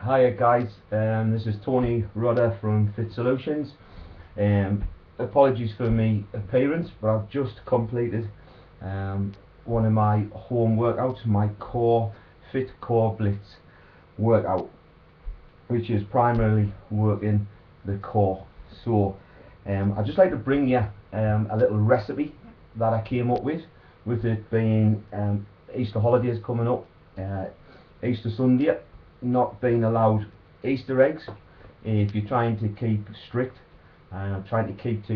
Hiya guys, this is Tony Rodder from Fit Solutions. Apologies for me appearance, but I've just completed one of my home workouts, my core Fit Core Blitz workout, which is primarily working the core. So I'd just like to bring you a little recipe that I came up with it being Easter holidays coming up, Easter Sunday, not being allowed Easter eggs if you're trying to keep strict and trying to keep to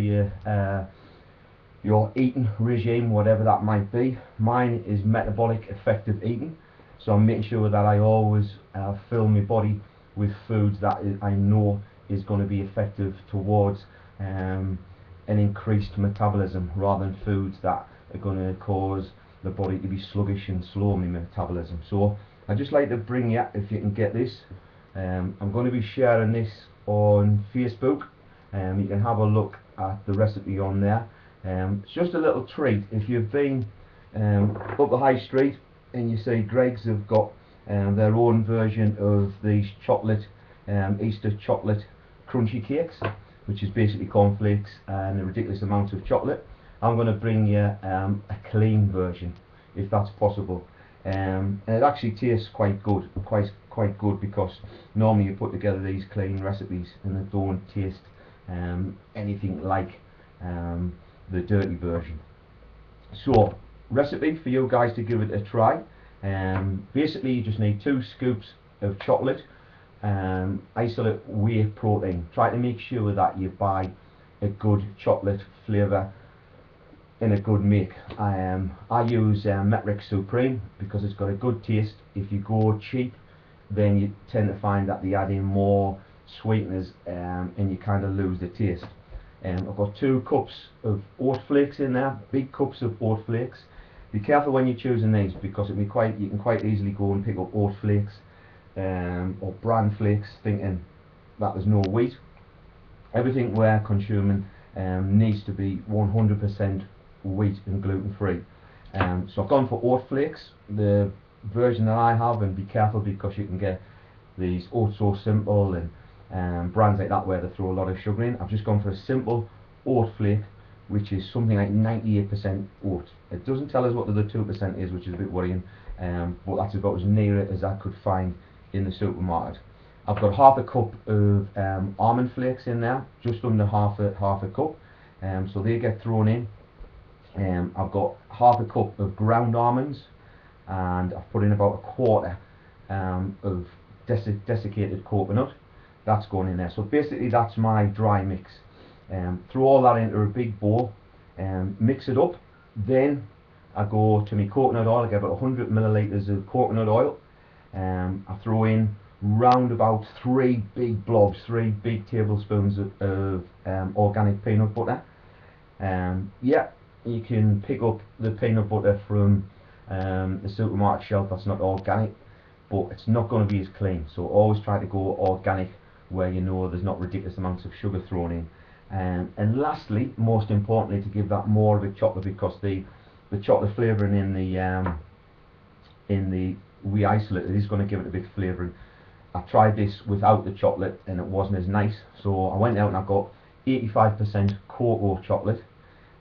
your eating regime, whatever that might be. Mine is metabolic effective eating, so I'm making sure that I always fill my body with foods that I know is going to be effective towards an increased metabolism, rather than foods that are going to cause the body to be sluggish and slow in metabolism. So I'd just like to bring you, if you can get this, I'm going to be sharing this on Facebook. You can have a look at the recipe on there. It's just a little treat. If you've been up the high street and you see Greggs have got their own version of these chocolate Easter chocolate crunchy cakes, which is basically cornflakes and a ridiculous amount of chocolate, I'm going to bring you a clean version, if that's possible. And it actually tastes quite good, quite good, because normally you put together these clean recipes and they don't taste anything like the dirty version. So, recipe for you guys to give it a try. Basically you just need 2 scoops of chocolate, isolate whey protein. Try to make sure that you buy a good chocolate flavour in a good make. I use Metric Supreme because it's got a good taste. If you go cheap, then you tend to find that they add in more sweeteners and you kind of lose the taste. I've got 2 cups of oat flakes in there, big cups of oat flakes. Be careful when you're choosing these, because you can quite easily go and pick up oat flakes or bran flakes thinking that there's no wheat. Everything we're consuming needs to be 100% wheat and gluten free. So I've gone for oat flakes, the version that I have, and be careful because you can get these Oat So Simple and brands like that where they throw a lot of sugar in. I've just gone for a simple oat flake, which is something like 98% oat. It doesn't tell us what the 2% is, which is a bit worrying, but that's about as near it as I could find in the supermarket. I've got half a cup of almond flakes in there, just under half a cup, so they get thrown in. I've got half a cup of ground almonds, and I've put in about a quarter of desiccated coconut. That's going in there. So basically that's my dry mix. Throw all that into a big bowl, mix it up. Then I go to my coconut oil. I get about 100 millilitres of coconut oil. I throw in round about 3 big blobs, 3 big tablespoons of organic peanut butter. Yeah, you can pick up the peanut butter from the supermarket shelf that's not organic, but it's not going to be as clean. So always try to go organic where you know there's not ridiculous amounts of sugar thrown in. And lastly, most importantly, to give that more of a chocolate, because the chocolate flavouring in the whey isolate is going to give it a bit of flavouring. I tried this without the chocolate and it wasn't as nice, so I went out and I got 85% cocoa chocolate.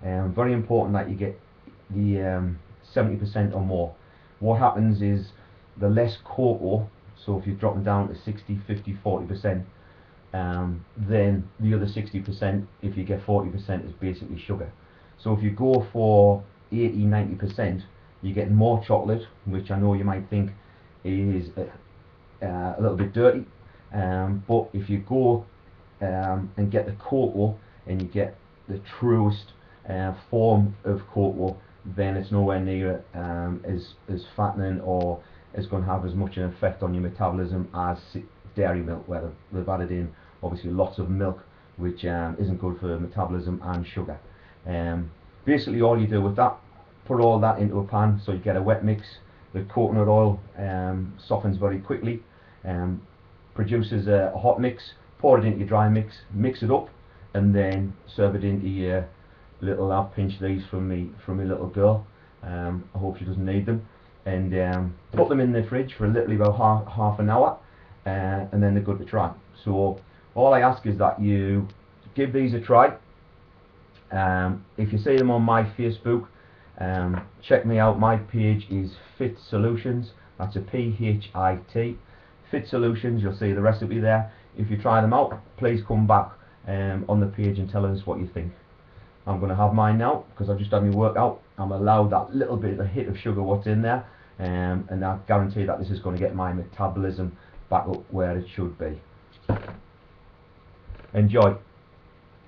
Very important that you get the 70% or more. What happens is the less cocoa, so if you're dropping down to 60, 50, 40%, then the other 60%, if you get 40%, is basically sugar. So if you go for 80, 90%, you get more chocolate, which I know you might think is a little bit dirty, but if you go and get the cocoa and you get the truest form of cocoa, then it's nowhere near as fattening or is going to have as much an effect on your metabolism as dairy milk, where they've added in obviously lots of milk, which isn't good for metabolism and sugar. Basically all you do with that, put all that into a pan so you get a wet mix. The coconut oil softens very quickly, produces a hot mix. Pour it into your dry mix, mix it up, and then serve it into your little. I've pinched these from my little girl. I hope she doesn't need them. And put them in the fridge for literally about half an hour. and then they're good to try. So all I ask is that you give these a try. If you see them on my Facebook, check me out. My page is Fit Solutions. That's a PHIT. Fit Solutions. You'll see the recipe there. If you try them out, please come back on the page and tell us what you think. I'm going to have mine now because I've just done my workout. I'm allowed that little bit of a hit of sugar what's in there, and I guarantee that this is going to get my metabolism back up where it should be. Enjoy.